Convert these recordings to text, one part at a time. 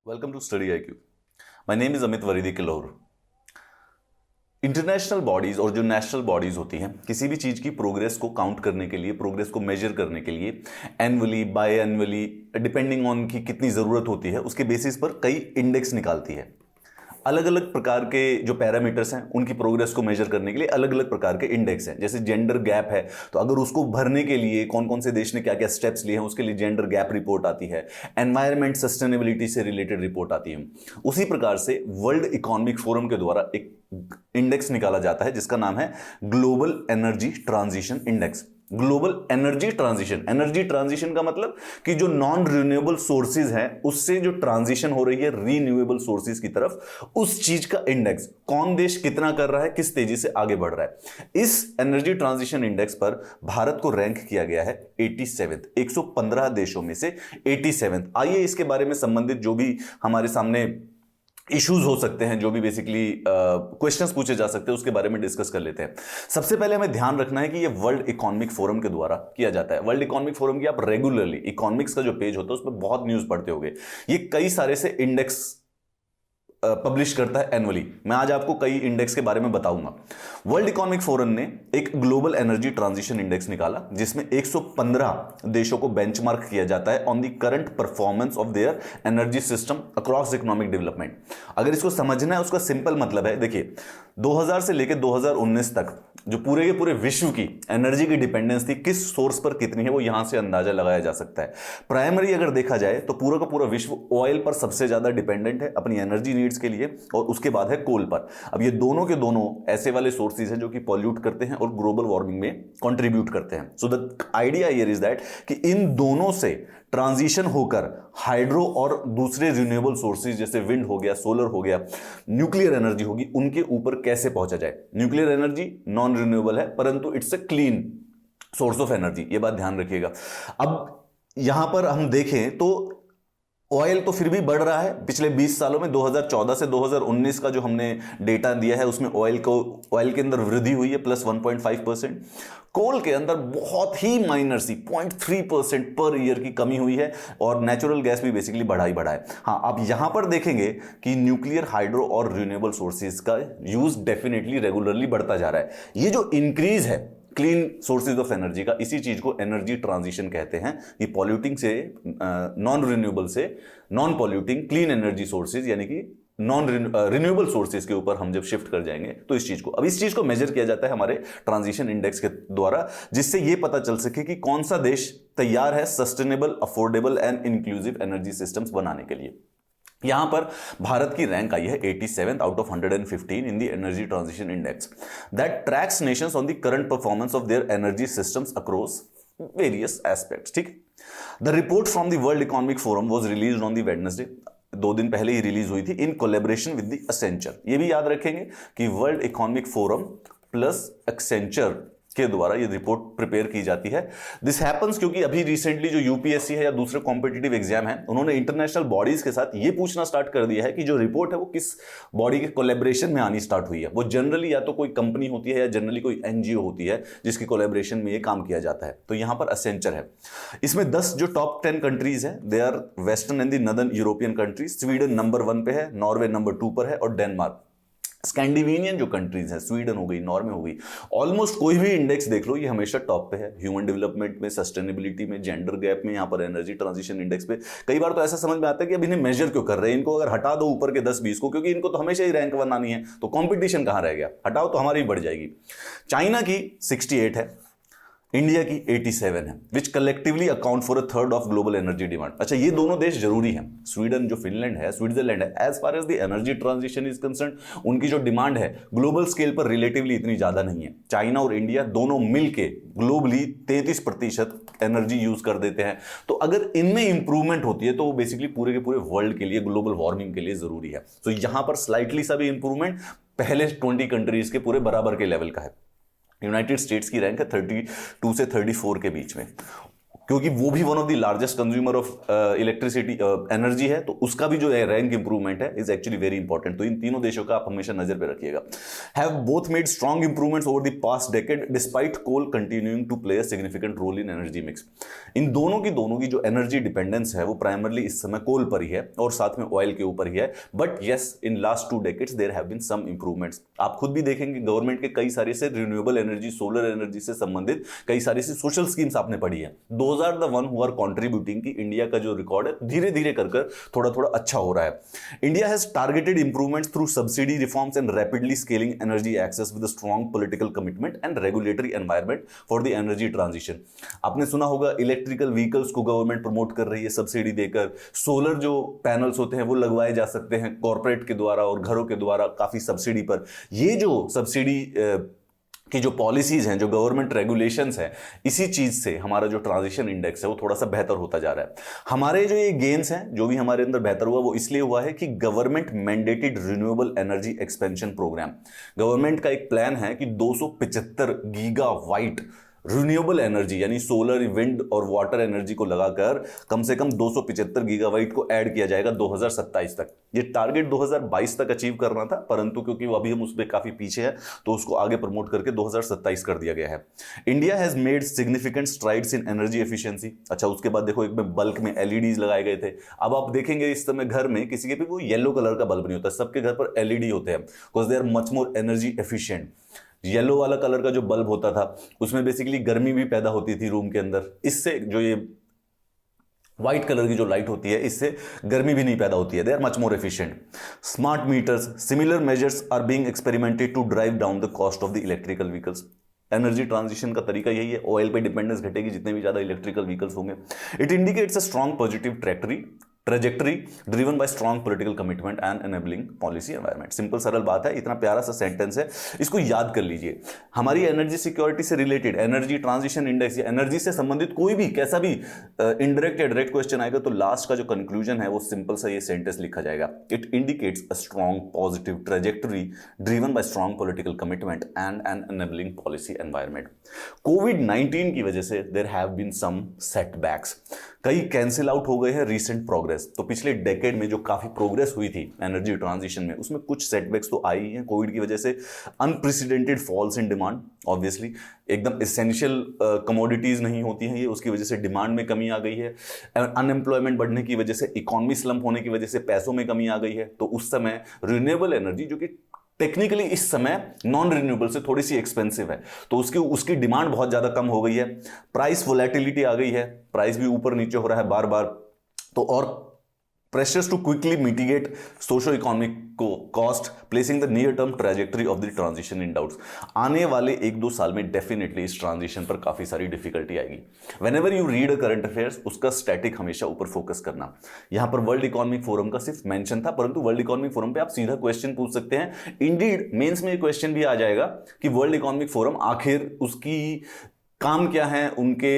Welcome to Study IQ. My name is Amit Varidi Kilor. International bodies और जो national bodies होती हैं किसी भी चीज की प्रोग्रेस को काउंट करने के लिए, प्रोग्रेस को मेजर करने के लिए annually, biannually, depending on की कितनी जरूरत होती है उसके बेसिस पर कई इंडेक्स निकालती है। अलग अलग प्रकार के जो पैरामीटर्स हैं उनकी प्रोग्रेस को मेजर करने के लिए अलग अलग प्रकार के इंडेक्स हैं। जैसे जेंडर गैप है, तो अगर उसको भरने के लिए कौन कौन से देश ने क्या क्या स्टेप्स लिए हैं उसके लिए जेंडर गैप रिपोर्ट आती है। एनवायरमेंट सस्टेनेबिलिटी से रिलेटेड रिपोर्ट आती है। उसी प्रकार से वर्ल्ड इकोनॉमिक फोरम के द्वारा एक इंडेक्स निकाला जाता है जिसका नाम है global energy transition index. Global energy transition का मतलब कि जो नॉन रिन्यूएबल सोर्सेज हैं उससे जो ट्रांजिशन हो रही है रीन्यूएबल सोर्सेज की तरफ, उस चीज का इंडेक्स कौन देश कितना कर रहा है, किस तेजी से आगे बढ़ रहा है। इस एनर्जी ट्रांजिशन इंडेक्स पर भारत को रैंक किया गया है 87th, 115 देशों में से 87th। आइए इसके बारे में संबंधित जो भी हमारे सामने इश्यूज हो सकते हैं, जो भी बेसिकली क्वेश्चंस पूछे जा सकते हैं, उसके बारे में डिस्कस कर लेते हैं। सबसे पहले हमें ध्यान रखना है कि ये वर्ल्ड इकोनॉमिक फोरम के द्वारा किया जाता है। वर्ल्ड इकोनॉमिक फोरम की आप रेगुलरली इकोनॉमिक्स का जो पेज होता है उसमें बहुत न्यूज पढ़ते होंगे। ये कई सारे से इंडेक्स पब्लिश करता है एनुअली। मैं आज आपको कई इंडेक्स के बारे में बताऊंगा। वर्ल्ड इकोनॉमिक फोरम ने एक ग्लोबल एनर्जी ट्रांजिशन इंडेक्स निकाला जिसमें 115 देशों को बेंचमार्क किया जाता है on the current performance of their energy system across economic development. अगर इसको समझना है उसका सिंपल मतलब है, देखिए 2000 से लेकर 2019 तक जो पूरे के पूरे विश्व की एनर्जी की डिपेंडेंस थी, किस सोर्स पर कितनी है, वो यहां से अंदाजा लगाया जा सकता है। प्राइमरी अगर देखा जाए तो पूरा का पूरा विश्व ऑयल पर सबसे ज्यादा डिपेंडेंट है अपनी एनर्जी नीड्स के लिए, और उसके बाद है कोल पर। अब ये दोनों के दोनों ऐसे वाले सोर्सेज हैं जो कि पॉल्यूट करते हैं और ग्लोबल वार्मिंग में कंट्रीब्यूट करते हैं। So the idea here is that कि इन दोनों से ट्रांजिशन होकर हाइड्रो और दूसरे रिन्यूएबल सोर्सेज जैसे विंड हो गया, सोलर हो गया, न्यूक्लियर एनर्जी होगी, उनके ऊपर कैसे पहुंचा जाए। न्यूक्लियर एनर्जी नॉन रिन्यूएबल है परंतु it's a clean source of energy, ये बात ध्यान रखिएगा। अब यहां पर हम देखें तो ऑयल तो फिर भी बढ़ रहा है। पिछले 20 सालों में 2014 से 2019 का जो हमने डेटा दिया है उसमें ऑयल के अंदर वृद्धि हुई है +1.5%। कोल के अंदर बहुत ही माइनर सी 0.3% पर ईयर की कमी हुई है, और नेचुरल गैस भी बेसिकली बढ़ा है। हाँ, आप यहां पर देखेंगे कि न्यूक्लियर, हाइड्रो और रिन्यूएबल सोर्सेज का यूज डेफिनेटली रेगुलरली बढ़ता जा रहा है। ये जो इंक्रीज है क्लीन सोर्सेज ऑफ एनर्जी का, इसी चीज को एनर्जी ट्रांजिशन कहते हैं। ये पॉल्यूटिंग से नॉन रिन्यूएबल से non polluting clean energy sources यानी कि नॉन रिन्यूएबल सोर्सेज के ऊपर हम जब शिफ्ट कर जाएंगे तो इस चीज को मेजर किया जाता है हमारे ट्रांजिशन इंडेक्स के द्वारा, जिससे यह पता चल सके कि कौन सा देश तैयार है sustainable, affordable and inclusive energy systems बनाने के लिए। यहां पर भारत की रैंक आई है 87th out of 115 in the energy transition index that tracks nations on the current performance of their energy systems across various aspects. ठीक, the report from the world economic forum was released on the Wednesday, 2 दिन पहले ही release हुई थी, in collaboration with the Accenture. ये भी याद रखेंगे कि world economic forum plus Accenture के द्वारा ये रिपोर्ट प्रिपेयर की जाती है। दिस हैपन्स क्योंकि अभी रिसेंटली जो यूपीएससी है या दूसरे कॉम्पिटिटिव एग्जाम है, उन्होंने इंटरनेशनल बॉडीज के साथ ये पूछना स्टार्ट कर दिया है कि जो रिपोर्ट है वो किस बॉडी के कोलैबोरेशन में आनी स्टार्ट हुई है। वो जनरली या तो कोई कंपनी होती है या जनरली कोई एनजीओ होती है जिसकी कोलैबोरेशन में ये काम किया जाता है। तो यहां पर एसेंचर है। इसमें 10 जो टॉप 10 कंट्रीज है, they are western and the northern European countries. Sweden number 1 पे है, नॉर्वे नंबर 2 पर है और डेनमार्क। स्कैंडिनेवियन जो कंट्रीज हैं, स्वीडन हो गई, नॉर्वे हो गई, ऑलमोस्ट कोई भी इंडेक्स देख लो ये हमेशा टॉप पे है। ह्यूमन डेवलपमेंट में, सस्टेनेबिलिटी में, जेंडर गैप में, यहाँ पर एनर्जी ट्रांजिशन इंडेक्स पे। कई बार तो ऐसा समझ में आता है कि अब इन्हें मेजर क्यों कर रहे हैं, इनको अगर हटा दो ऊपर के 10-20 को, क्योंकि इनको तो हमेशा ही रैंक बनानी है, तो कंपटीशन कहां रह गया, हटाओ तो हमारी बढ़ जाएगी। चाइना की 68 है, इंडिया की 87 है, which collectively account for 1/3 of global energy demand. अच्छा, ये दोनों देश जरूरी हैं। स्वीडन जो फिनलैंड है, स्विट्जरलैंड है, as far as the energy transition is concern, उनकी जो डिमांड है ग्लोबल स्केल पर रिलेटिवली इतनी ज्यादा नहीं है। चाइना और इंडिया दोनों मिलके ग्लोबली 33% एनर्जी यूज कर देते हैं। तो अगर इनमें इंप्रूवमेंट होती है तो वो बेसिकली पूरे के पूरे वर्ल्ड के लिए, ग्लोबल वार्मिंग के लिए जरूरी है। तो यहां पर स्लाइटली सा भी इंप्रूवमेंट पहले 20 कंट्रीज के पूरे बराबर के लेवल का है। यूनाइटेड स्टेट्स की रैंक है 32 से 34 के बीच में। क्योंकि वो भी one of the largest consumer of electricity energy है, तो उसका भी जो रैंक इंप्रूवमेंट है इज एक्चुअली वेरी इंपॉर्टेंट। तो इन तीनों देशों का आप हमेशा नजर पे रखिएगा। Have both made strong improvements over the past decade despite coal continuing to play a significant role in energy mix. इन दोनों की जो एनर्जी डिपेंडेंस है वो प्राइमरली इस समय कोल पर ही है और साथ में ऑयल के ऊपर ही है। But yes, in last 2 decades there have been some improvements. आप खुद भी देखेंगे गवर्नमेंट के कई सारे से रिन्यूएबल एनर्जी, सोलर एनर्जी से संबंधित कई सारी सी सोशल स्कीम्स आपने पढ़ी है। Those are the one who are contributing कि इंडिया का जो रिकॉर्ड है धीरे धीरे कर थोड़ा थोड़ा अच्छा हो रहा है। India has targeted improvements through subsidy reforms and rapidly scaling energy access with strong political commitment and regulatory environment for the energy transition. आपने सुना होगा इलेक्ट्रिकल व्हीकल्स को गवर्नमेंट प्रमोट कर रही है सब्सिडी देकर। सोलर जो पैनल्स होते हैं वो लगवाए जा सकते हैं कॉर्पोरेट के द्वारा और घरों के द्वारा काफी सब्सिडी पर। ये जो सब्सिडी की जो पॉलिसीज हैं, जो गवर्नमेंट रेगुलेशंस हैं, इसी चीज से हमारा जो ट्रांजिशन इंडेक्स है वो थोड़ा सा बेहतर होता जा रहा है। हमारे जो ये गेन्स हैं, जो भी हमारे अंदर बेहतर हुआ वो इसलिए हुआ है कि government mandated renewable energy expansion programme, government का एक प्लान है कि 275 गीगावाट रिन्यूएबल एनर्जी यानी सोलर, विंड और वाटर एनर्जी को लगाकर कम से कम 275 गीगावाट को ऐड किया जाएगा 2027 तक। ये टारगेट 2022 तक अचीव करना था, परंतु क्योंकि अभी हम उस पर काफी पीछे हैं तो उसको आगे प्रमोट करके 2027 कर दिया गया है। India has made significant strides in energy efficiency. अच्छा, उसके बाद देखो एक में बल्क में एलईडीज लगाए गए थे। अब आप देखेंगे इस समय घर में किसी के भी वो येलो कलर का बल्ब नहीं होता, सबके घर पर एलईडी होते हैं because they are much more energy efficient. Yellow वाला कलर का जो बल्ब होता था उसमें बेसिकली गर्मी भी पैदा होती थी रूम के अंदर, इससे जो ये व्हाइट कलर की जो लाइट होती है इससे गर्मी भी नहीं पैदा होती है। They are much more efficient. Smart meters, similar measures are being experimented to drive down the cost of the electrical vehicles. Energy transition का तरीका यही है, ऑयल पे डिपेंडेंस घटेगी जितने भी ज्यादा इलेक्ट्रिकल व्हीकल्स होंगे। It indicates a strong positive trajectory driven by strong political commitment and enabling policy environment. Simple सरल बात है, इतना प्यारा सा सेंटेंस है, इसको याद कर लीजिए। हमारी एनर्जी सिक्योरिटी से रिलेटेड एनर्जी ट्रांजिशन इंडेक्स या एनर्जी से संबंधित कोई भी कैसा भी इनडायरेक्ट या डायरेक्ट क्वेश्चन आएगा तो लास्ट का जो कंक्लूजन है वो सिंपल सा ये सेंटेंस लिखा जाएगा, it indicates a strong positive trajectory driven by strong political commitment and an enabling policy environment. कोविड-19 की वजह से there have been some setbacks, कई कैंसिल आउट हो गए हैं रीसेंट प्रोग्रेस। तो पिछले डेकेड में जो काफी प्रोग्रेस हुई थी एनर्जी ट्रांजिशन में उसमें कुछ सेटबैक्स तो आई हैं कोविड की वजह से। Unprecedented falls in demand, obviously एकदम एसेंशियल कमोडिटीज नहीं होती हैं ये, उसकी वजह से डिमांड में कमी आ गई है। अनएम्प्लॉयमेंट बढ़ने की वजह से, इकोनॉमी स्लम्प होने की वजह से पैसों में कमी आ गई है। तो उस समय रिन्यूएबल एनर्जी जो कि टेक्निकली इस समय नॉन रिन्यूएबल से थोड़ी सी एक्सपेंसिव है तो उसकी डिमांड बहुत ज्यादा कम हो गई है। प्राइस वोलेटिलिटी आ गई है, प्राइस भी ऊपर नीचे हो रहा है बार बार। तो और pressures to quickly mitigate socio-economic cost, placing the near-term trajectory of the transition in doubts। आने वाले 1-2 साल में डेफिनेटली इस ट्रांजिशन पर काफी सारी डिफिकल्टी आएगी। Whenever you read a current affairs, उसका स्टैटिक हमेशा ऊपर फोकस करना। यहां पर वर्ल्ड इकोनॉमिक फोरम का सिर्फ मेंशन था, परंतु वर्ल्ड इकोनॉमिक फोरम पे आप सीधा क्वेश्चन पूछ सकते हैं। इंडीड मेंस में क्वेश्चन भी आ जाएगा कि वर्ल्ड इकोनॉमिक फोरम आखिर उसकी काम क्या है, उनके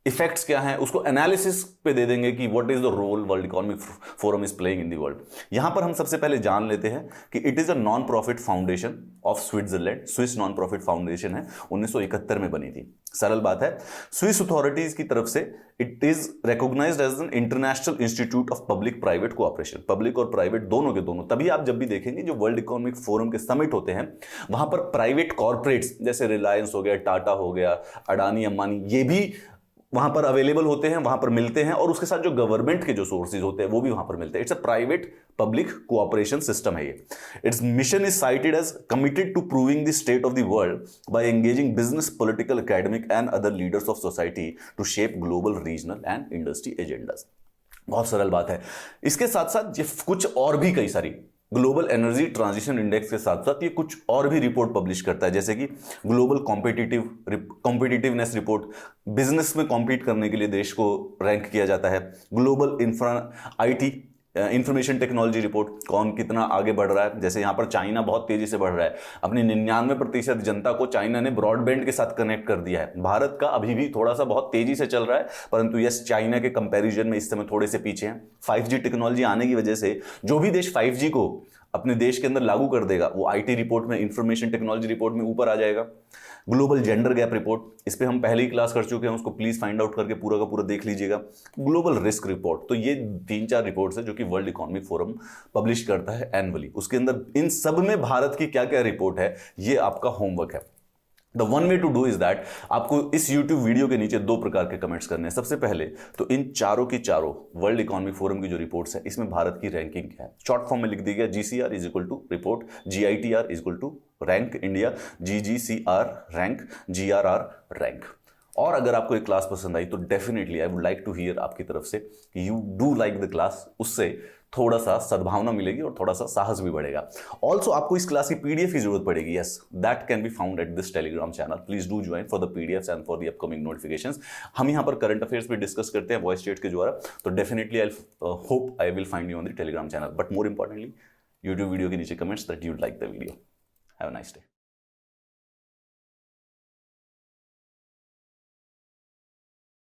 इफेक्ट्स क्या हैं, उसको एनालिसिस पे दे देंगे कि what is the role World economic Forum is playing in the world. यहां पर हम सबसे पहले जान लेते हैं कि it is a non profit foundation of Switzerland, Swiss non profit foundation है, 1971 में बनी थी। सरल बात है, स्विस अथॉरिटीज की तरफ से it is recognised as an international institute of public private cooperation. Public और प्राइवेट दोनों के दोनों। तभी आप जब भी देखेंगे जो वर्ल्ड इकोनॉमिक फोरम के समिट होते हैं वहां पर प्राइवेट कॉर्पोरेट्स जैसे रिलायंस हो गया, टाटा हो गया, अडानी अंबानी, ये भी वहां पर अवेलेबल होते हैं, वहां पर मिलते हैं और उसके साथ जो गवर्नमेंट के जो सोर्सेज होते हैं वो भी वहां पर मिलते हैं। It's a private public cooperation system है ये। Its mission is cited as committed to proving the state of the world by engaging business, political, academic and other leaders of society to shape global, regional and industry agendas. बहुत सरल बात है। इसके साथ साथ ये कुछ और भी कई सारी ग्लोबल एनर्जी ट्रांजिशन इंडेक्स के साथ साथ ये कुछ और भी रिपोर्ट पब्लिश करता है, जैसे कि ग्लोबल कॉम्पिटिटिवनेस रिपोर्ट, बिजनेस में कॉम्पीट करने के लिए देश को रैंक किया जाता है। Global IT information technology report, कौन कितना आगे बढ़ रहा है। जैसे यहाँ पर चाइना बहुत तेजी से बढ़ रहा है, अपनी 99% जनता को चाइना ने ब्रॉडबैंड के साथ कनेक्ट कर दिया है। भारत का अभी भी थोड़ा सा बहुत तेजी से चल रहा है, परंतु यस चाइना के कंपैरिजन में इस समय थोड़े से पीछे हैं। 5G टेक्नोलॉजी आने की वजह से जो भी देश 5G को अपने देश के अंदर लागू कर देगा, वो आईटी रिपोर्ट में, इंफॉर्मेशन टेक्नोलॉजी रिपोर्ट में ऊपर आ जाएगा। ग्लोबल जेंडर गैप रिपोर्ट, इस पे हम पहले ही क्लास कर चुके हैं, उसको प्लीज फाइंड आउट करके पूरा का पूरा देख लीजिएगा। ग्लोबल रिस्क रिपोर्ट, तो ये 3-4 रिपोर्ट्स है जो कि वर्ल्ड इकोनॉमिक फोरम पब्लिश करता है एनुअली। उसके अंदर इन सब में भारत की क्या क्या रिपोर्ट है, ये आपका होमवर्क है। The one way to do is that, आपको इस यूट्यूब वीडियो के नीचे 2 प्रकार के कमेंट्स करने हैं। सबसे पहले तो इन चारों की चारों वर्ल्ड इकोनॉमिक फोरम की जो रिपोर्ट्स है, इसमें भारत की रैंकिंग क्या है, शॉर्ट फॉर्म में लिख दी गया GCR is equal to report, GITR is equal to rank India, GGCR rank, GRR rank. और अगर आपको एक क्लास पसंद आई तो definitely I would like to hear आपकी तरफ से कि you do like the class. उससे थोड़ा सा सद्भावना मिलेगी और थोड़ा सा साहस भी बढ़ेगा। ऑल्सो आपको इस क्लास की PDF की जरूरत पड़ेगी। Yes, that can be found at this Telegram channel. Please do join for the PDFs and for the upcoming notifications. हम यहाँ पर करंट अफेयर्स भी डिस्कस करते हैं वॉइस चैट के द्वारा, तो definitely I hope I will find you on the Telegram channel. But more importantly, YouTube video के नीचे comments that you like the video. Have a nice day.